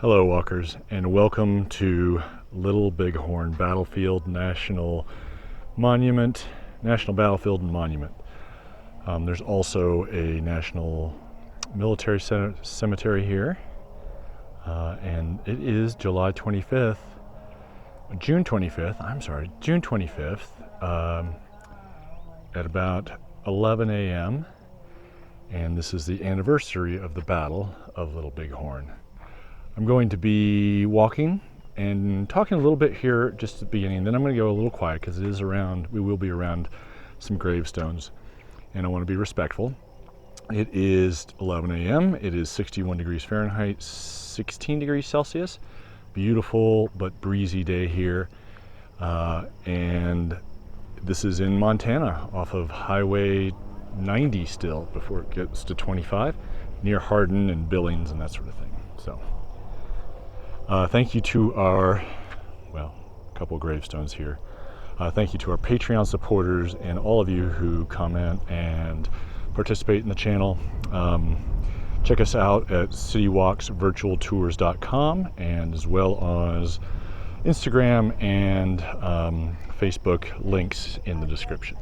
Hello walkers, and welcome to Little Bighorn Battlefield National Battlefield and Monument. There's also a National Military Cemetery here, and it is June 25th, at about 11 a.m. and this is the anniversary of the Battle of Little Bighorn. I'm going to be walking and talking a little bit here just at the beginning, then I'm going to go a little quiet because we will be around some gravestones, and I want to be respectful. It is 11 a.m. It is 61 degrees Fahrenheit, 16 degrees Celsius. Beautiful but breezy day here, and this is in Montana off of Highway 90 still before it gets to 25, near Hardin and Billings and that sort of thing. So thank you to our, couple of gravestones here. Thank you to our Patreon supporters and all of you who comment and participate in the channel. Check us out at citywalksvirtualtours.com, and as well as Instagram and Facebook links in the description.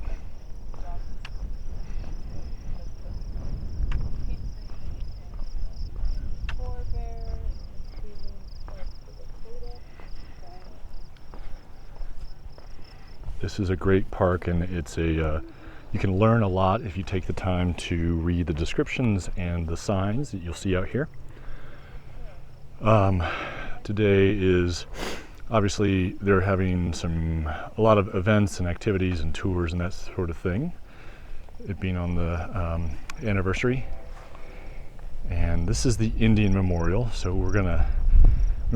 This is a great park, and it's you can learn a lot if you take the time to read the descriptions and the signs that you'll see out here. Today is obviously they're having a lot of events and activities and tours and that sort of thing, it being on the anniversary. And this is the Indian Memorial, so we're gonna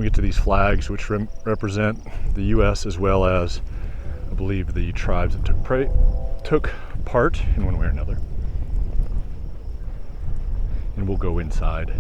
get to these flags which represent the U.S. as well as, I believe, the tribes that took part in one way or another. And we'll go inside.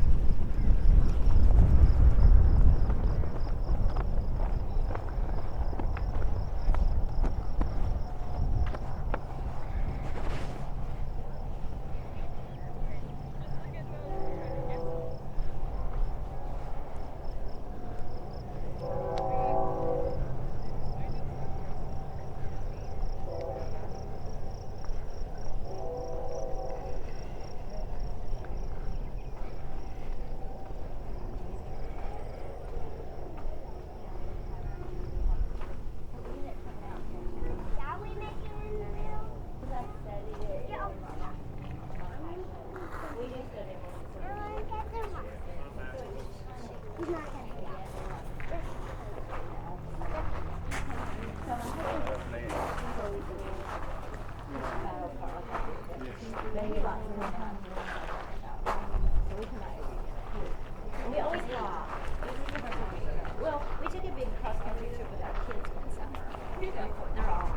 We took a big cross-country trip with our kids one summer. They're all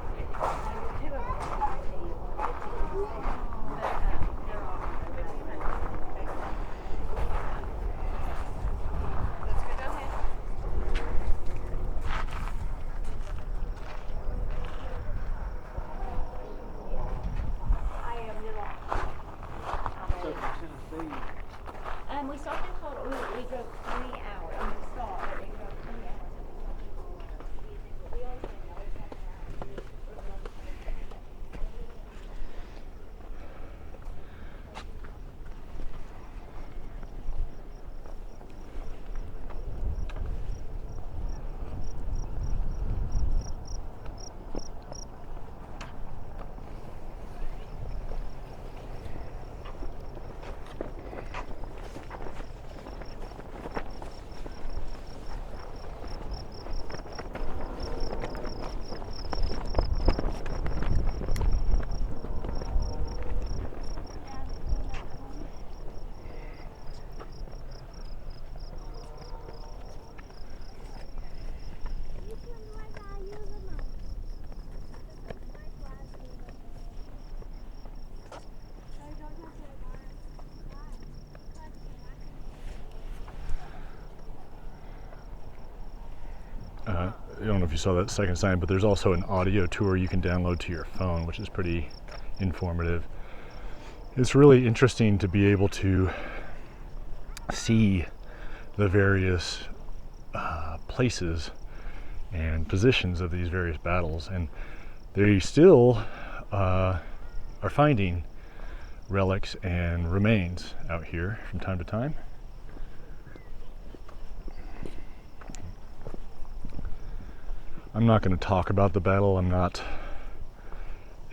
we stopped in Colorado. We drove 3 hours. We stopped, but we drove 3 hours. We always think I don't know if you saw that second sign, but there's also an audio tour you can download to your phone, which is pretty informative. It's really interesting to be able to see the various places and positions of these various battles, and they still are finding relics and remains out here from time to time. I'm not going to talk about the battle. I'm not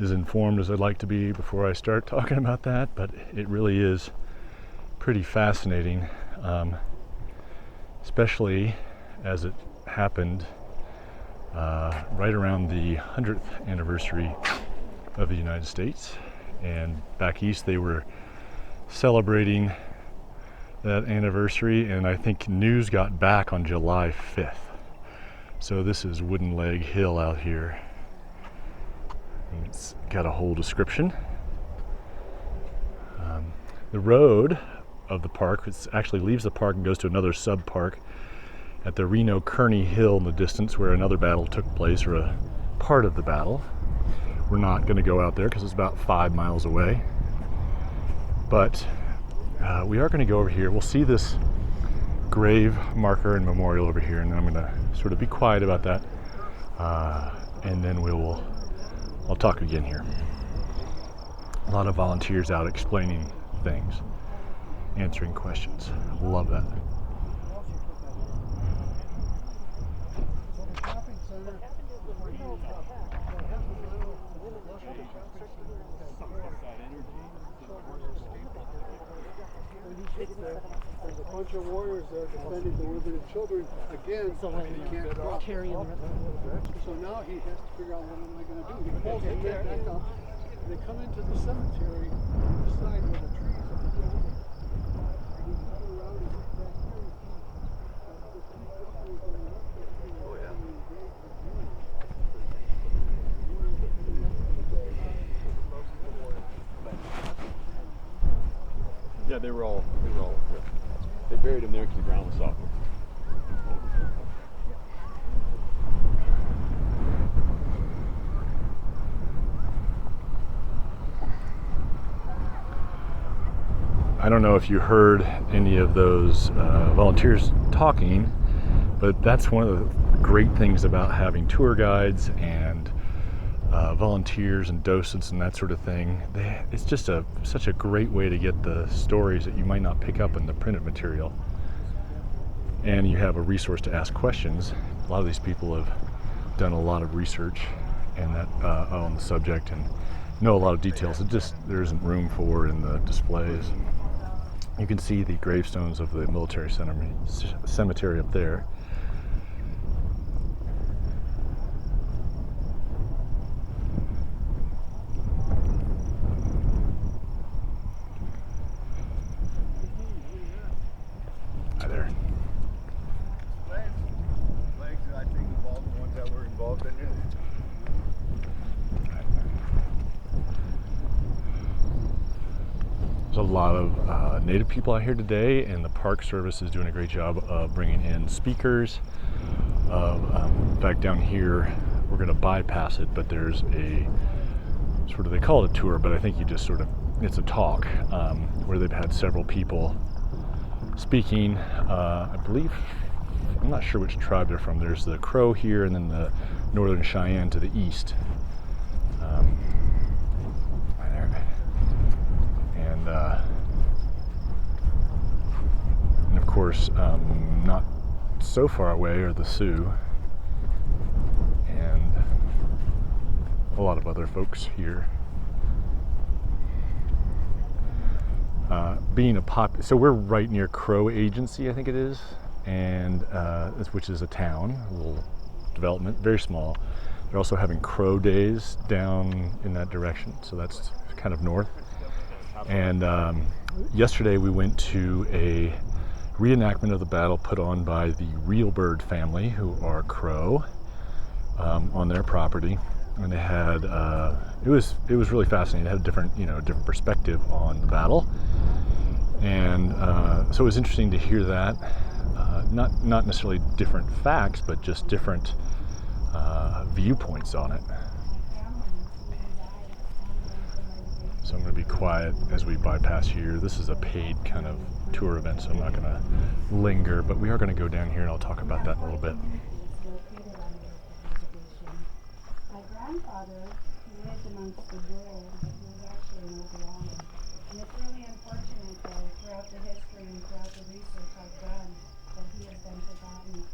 as informed as I'd like to be before I start talking about that, but it really is pretty fascinating, especially as it happened right around the 100th anniversary of the United States. And back east they were celebrating that anniversary, and I think news got back on July 5th. So this is Wooden Leg Hill out here. And it's got a whole description. The road of the park, it actually leaves the park and goes to another sub-park at the Reno-Kearney Hill in the distance, where another battle took place, or a part of the battle. We're not going to go out there because it's about 5 miles away. But we are going to go over here. We'll see this grave marker and memorial over here, and then I'm going to sort of be quiet about that. And then I'll talk again here. A lot of volunteers out explaining things, answering questions. Love that. There's a bunch of warriors there defending the women and children again. So he can't drop. So now he has to figure out, what am I going to do? He pulls it back up. They come into the cemetery on the side where the trees are. And he comes around and he's back here. Oh, yeah. Yeah, they buried him there because the ground was soft. I don't know if you heard any of those volunteers talking, but that's one of the great things about having tour guides and volunteers and docents and that sort of thing. It's just such a great way to get the stories that you might not pick up in the printed material. And you have a resource to ask questions. A lot of these people have done a lot of research and that on the subject and know a lot of details that there isn't room for in the displays. You can see the gravestones of the military cemetery up there. Hi there. Legs, I think, involved the ones that were involved in it. There's a lot of Native people out here today, and the Park Service is doing a great job of bringing in speakers. In fact, down here, we're going to bypass it, but there's a sort of, they call it a tour, but I think you just sort of, it's a talk where they've had several people speaking. I believe, I'm not sure which tribe they're from. There's the Crow here, and then the Northern Cheyenne to the east. Right there. And of course, not so far away are the Sioux and a lot of other folks here. Being so we're right near Crow Agency, I think it is, and which is a town, a little development, very small. They're also having Crow Days down in that direction, so that's kind of north. And yesterday we went to a reenactment of the battle put on by the Rosebud family, who are Crow, on their property, and they had it was really fascinating. It had a different perspective on the battle, and so it was interesting to hear that. Not necessarily different facts, but just different viewpoints on it. So I'm going to be quiet as we bypass here. This is a paid kind of tour event, so I'm not going to linger, but we are going to go down here and I'll talk about that in a little bit. Located on the reservation. My grandfather, who lived amongst the world, was actually an Oklahoma. And it's really unfortunate, though, throughout the history and throughout the research I've done, that he has been forgotten.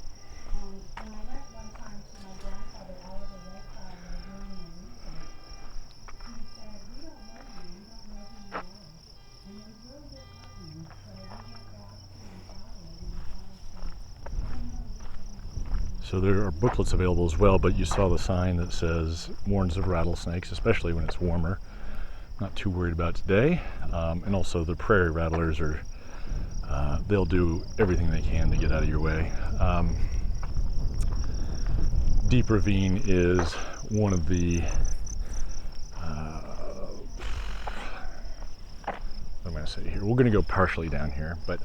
And when I went one time to my grandfather out of the lake fire during the research, he said, "We don't know you, we don't know who you are." And it was really disheartening. So we went back to my father and my father said, "I don't know, this isn't." So there are booklets available as well, but you saw the sign that says warns of rattlesnakes, especially when it's warmer. Not too worried about today. And also the prairie rattlers are, they'll do everything they can to get out of your way. Deep Ravine is one of the, what am I going to say here? We're going to go partially down here, but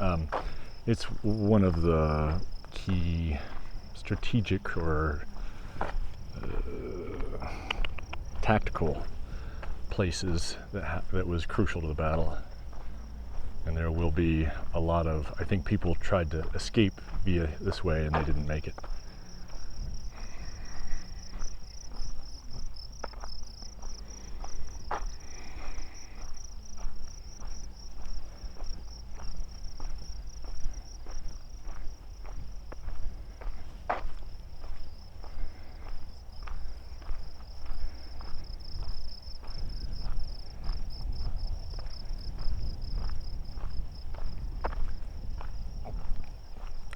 it's one of the key strategic or tactical places that was crucial to the battle. And there will be a lot of, I think people tried to escape via this way and they didn't make it.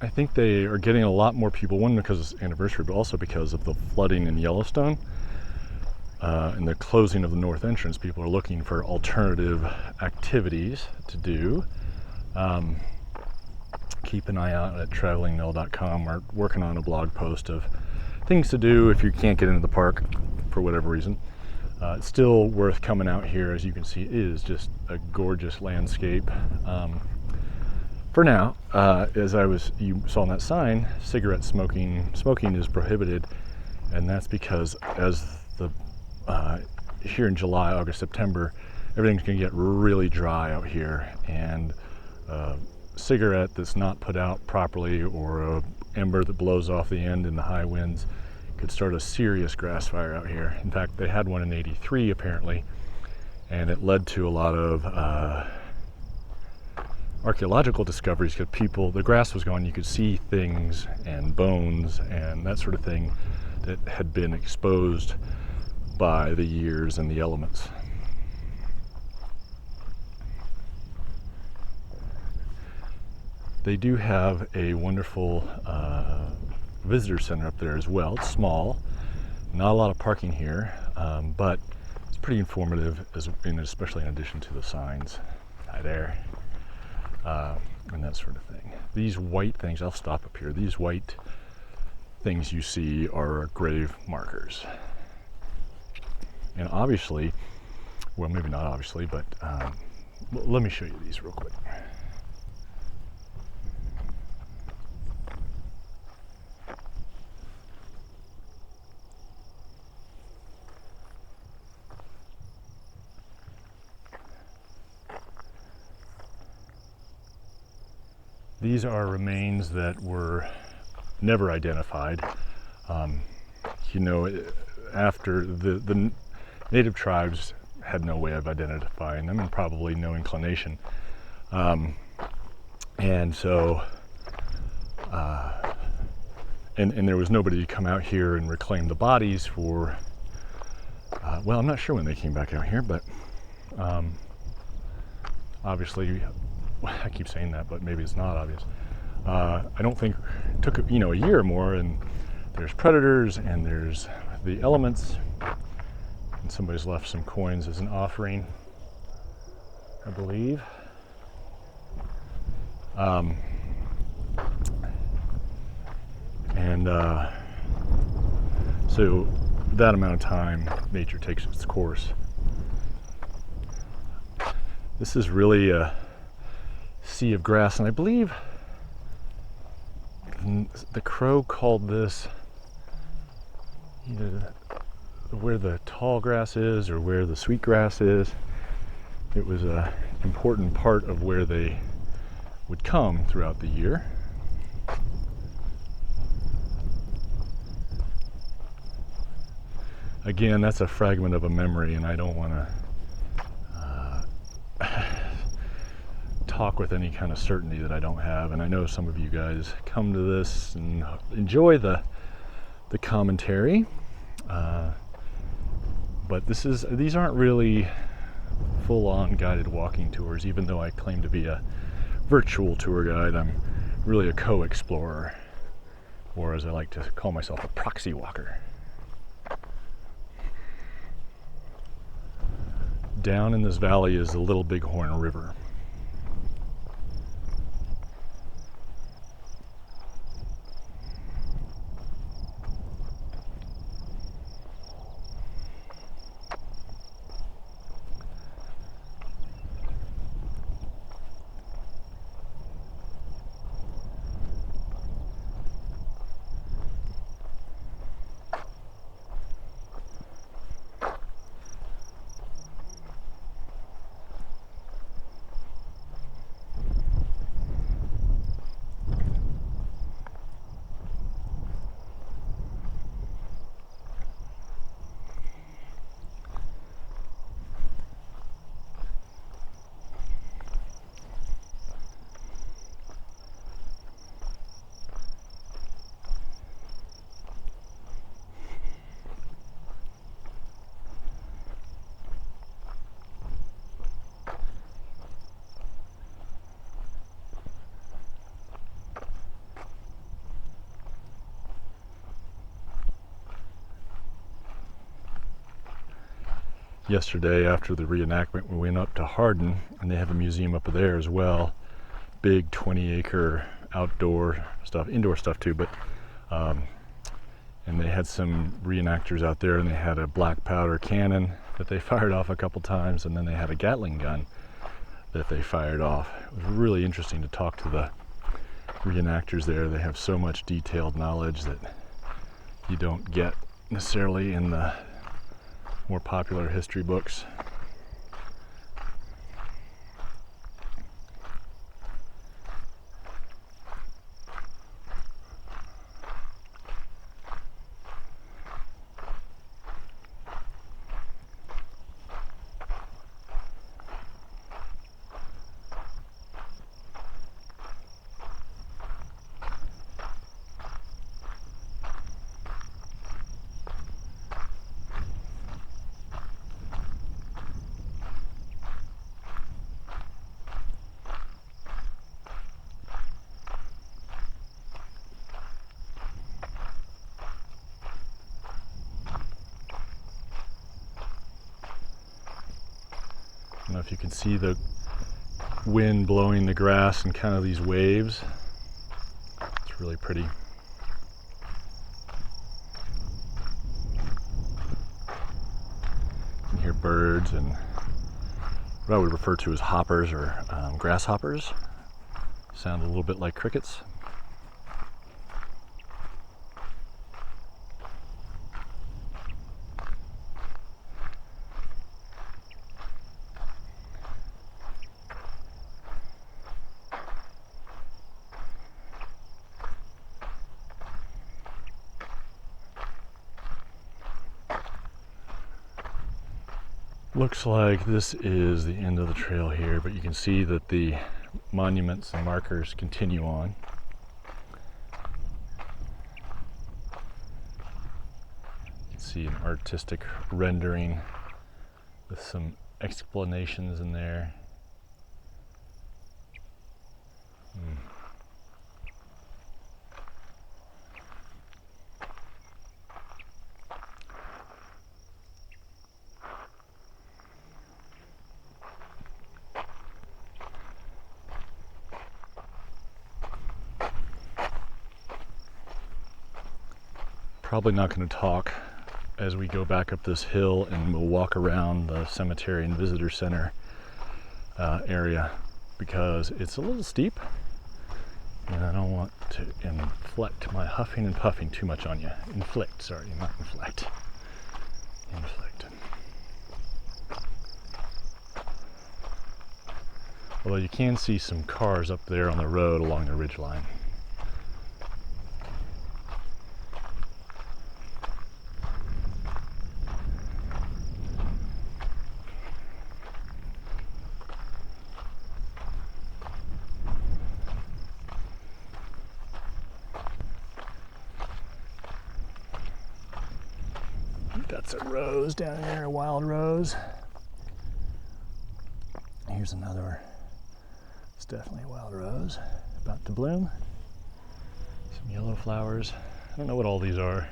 I think they are getting a lot more people, one because it's anniversary, but also because of the flooding in Yellowstone and the closing of the north entrance. People are looking for alternative activities to do. Keep an eye out at travelingmill.com. We're working on a blog post of things to do if you can't get into the park for whatever reason. It's still worth coming out here. As you can see, it is just a gorgeous landscape. For now, you saw on that sign, cigarette smoking is prohibited, and that's because here in July, August, September, everything's going to get really dry out here, and cigarette that's not put out properly or a ember that blows off the end in the high winds could start a serious grass fire out here. In fact, they had one in '83 apparently, and it led to a lot of archaeological discoveries because the grass was gone, you could see things and bones and that sort of thing that had been exposed by the years and the elements. They do have a wonderful visitor center up there as well. It's small, not a lot of parking here, but it's pretty informative, especially in addition to the signs. Hi there. And that sort of thing. These white things, I'll stop up here, these white things you see are grave markers. And obviously, well, maybe not obviously, but let me show you these real quick. These are remains that were never identified. After the native tribes had no way of identifying them and probably no inclination. And so, and there was nobody to come out here and reclaim the bodies for, well, I'm not sure when they came back out here, but obviously, I keep saying that, but maybe it's not obvious. I don't think it took a year or more, and there's predators and there's the elements, and somebody's left some coins as an offering, I believe. So that amount of time, nature takes its course. This is really a sea of grass, and I believe the Crow called this either where the tall grass is or where the sweet grass is. It was an important part of where they would come throughout the year. Again, that's a fragment of a memory, and I don't want to talk with any kind of certainty that I don't have. And I know some of you guys come to this and enjoy the commentary, but these aren't really full-on guided walking tours. Even though I claim to be a virtual tour guide, I'm really a co-explorer, or as I like to call myself, a proxy walker. Down in this valley is the Little Bighorn River. Yesterday, after the reenactment, we went up to Hardin, and they have a museum up there as well. Big 20-acre outdoor stuff, indoor stuff too, but and they had some reenactors out there, and they had a black powder cannon that they fired off a couple times, and then they had a Gatling gun that they fired off. It was really interesting to talk to the reenactors there. They have so much detailed knowledge that you don't get necessarily in the more popular history books. I don't know if you can see the wind blowing the grass and kind of these waves. It's really pretty. You can hear birds and what I would refer to as hoppers or grasshoppers. Sound a little bit like crickets. Looks like this is the end of the trail here, but you can see that the monuments and markers continue on. You can see an artistic rendering with some explanations in there. Probably not going to talk as we go back up this hill, and we'll walk around the cemetery and visitor center area because it's a little steep, and I don't want to inflict my huffing and puffing too much on you. Inflict, sorry, not inflect. Inflict. Although you can see some cars up there on the road along the ridgeline. That's a rose down there, a wild rose. Here's another. It's definitely a wild rose, about to bloom. Some yellow flowers. I don't know what all these are.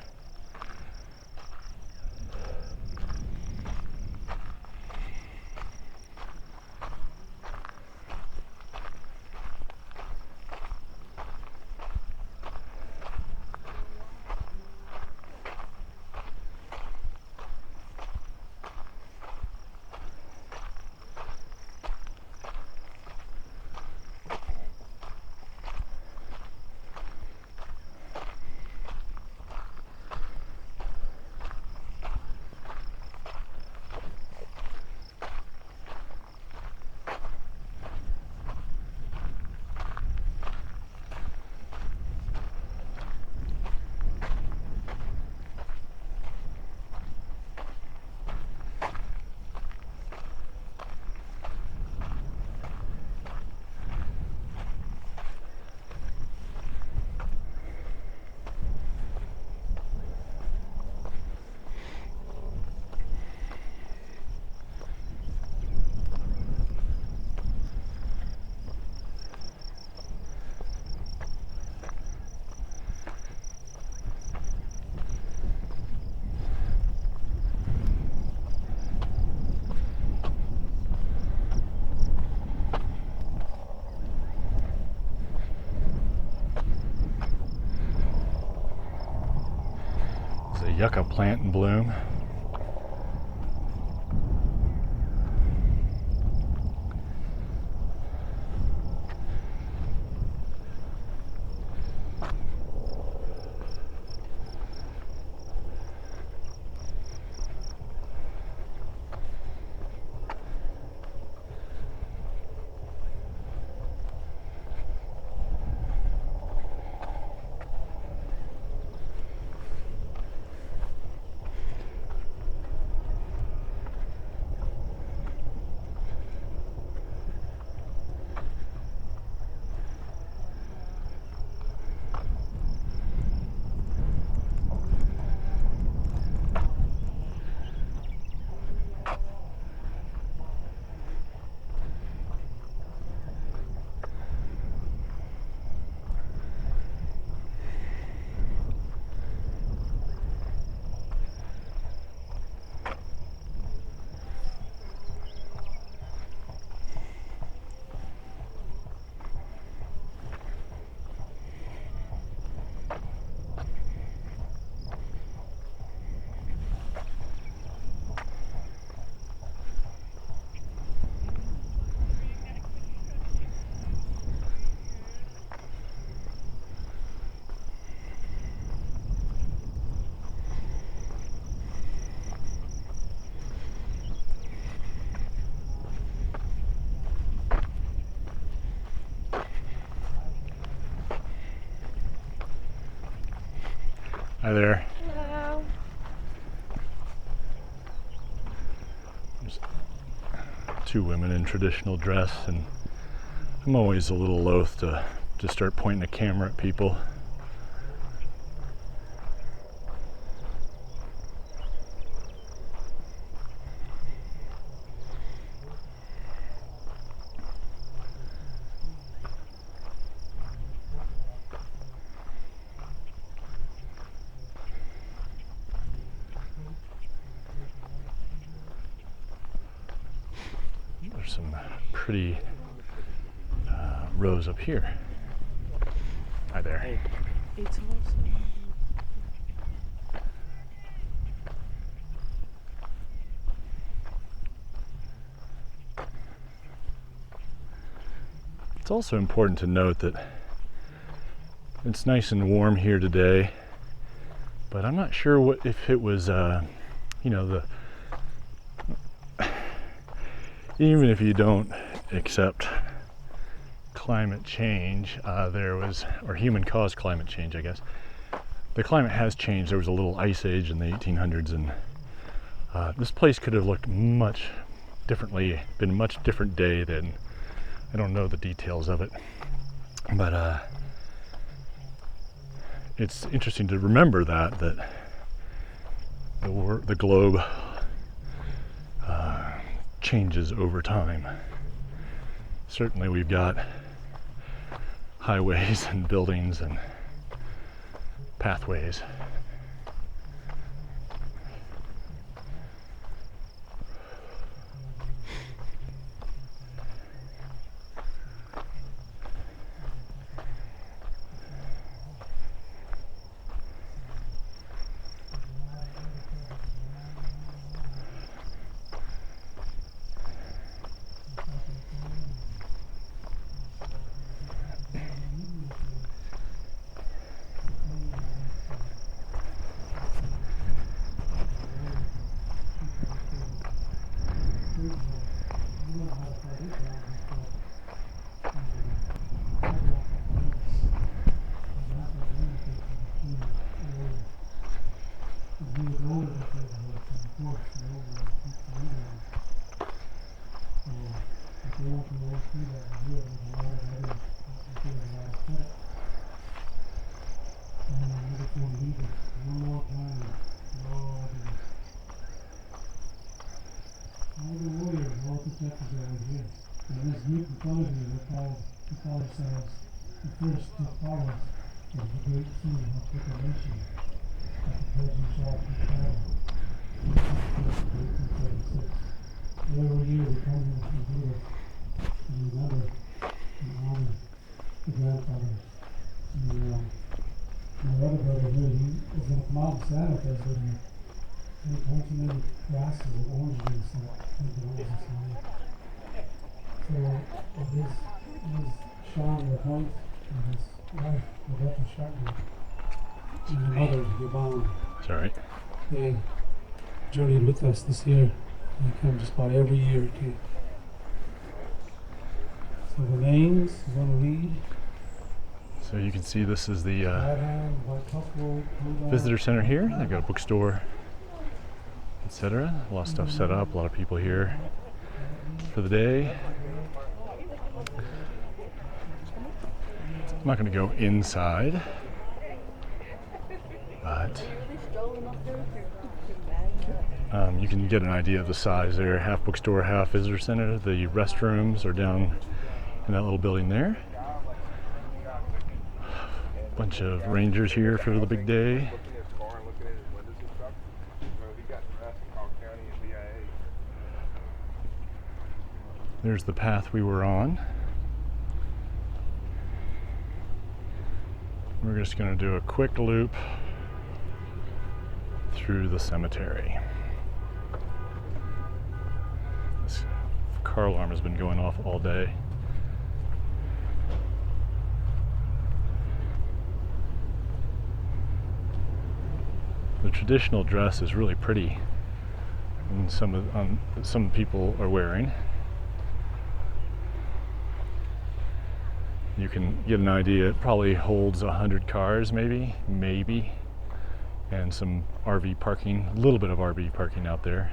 Yucca plant in bloom. Hi there. Hello. There's two women in traditional dress, and I'm always a little loath to start pointing a camera at people. There's some pretty rows up here. Hi there. It's also It's also important to note that it's nice and warm here today, but I'm not sure if it was, even if you don't accept climate change, or human-caused climate change, I guess. The climate has changed. There was a little ice age in the 1800s, and this place could have looked much differently, been a much different day than, I don't know the details of it, but it's interesting to remember that the globe changes over time. Certainly we've got highways and buildings and pathways. It's all right. They journeyed with us this year. They come just about every year too. So the names you want to read? So you can see this is the visitor center here. They've got a bookstore, etc. A lot of stuff set up, a lot of people here for the day. I'm not going to go inside, but you can get an idea of the size there. Half bookstore, half visitor center. The restrooms are down in that little building there. Bunch of rangers here for the big day. There's the path we were on. We're just going to do a quick loop through the cemetery. This car alarm has been going off all day. The traditional dress is really pretty, and some people are wearing. You can get an idea. It probably holds 100 cars, maybe, and some RV parking. A little bit of RV parking out there.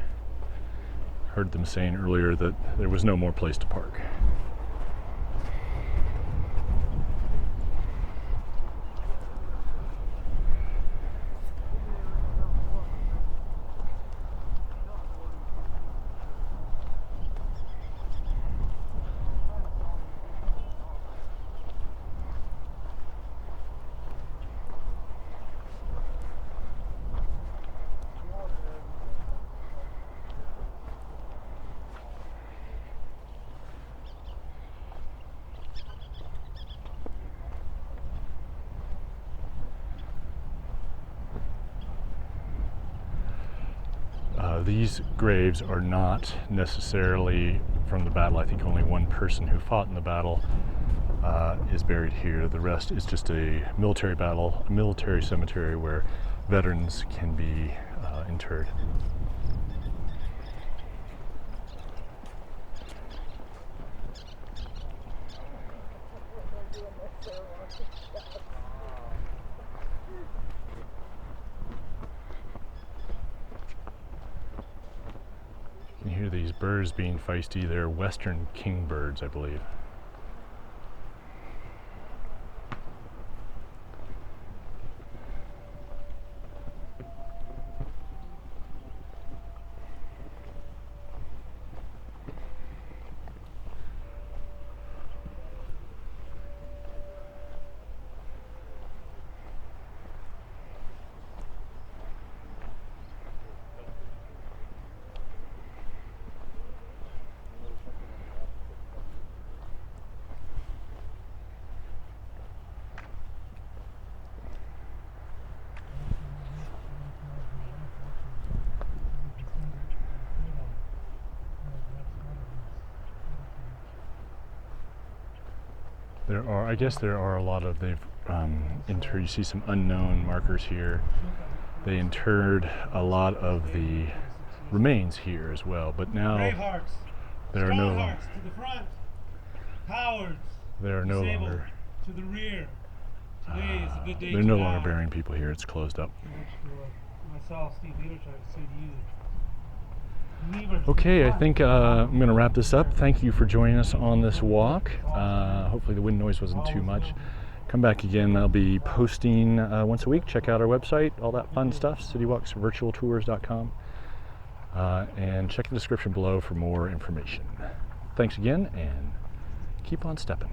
Heard them saying earlier that there was no more place to park. These graves are not necessarily from the battle. I think only one person who fought in the battle is buried here. The rest is just a military battle, a military cemetery where veterans can be interred. You can hear these birds being feisty. They're western kingbirds, I believe. I guess there are a lot of, you see some unknown markers here. They interred a lot of the remains here as well, but now Bravehearts, there are no Stronghearts to the front, cowards there are no disabled longer to the rear. Today is a good day they're to no die. longer burying people here. It's closed up. Myself, Steve Leader, tried to say to you. Okay, I think I'm going to wrap this up. Thank you for joining us on this walk. Hopefully the wind noise wasn't too much. Come back again. I'll be posting once a week. Check out our website, all that fun stuff, citywalksvirtualtours.com. And check the description below for more information. Thanks again, and keep on stepping.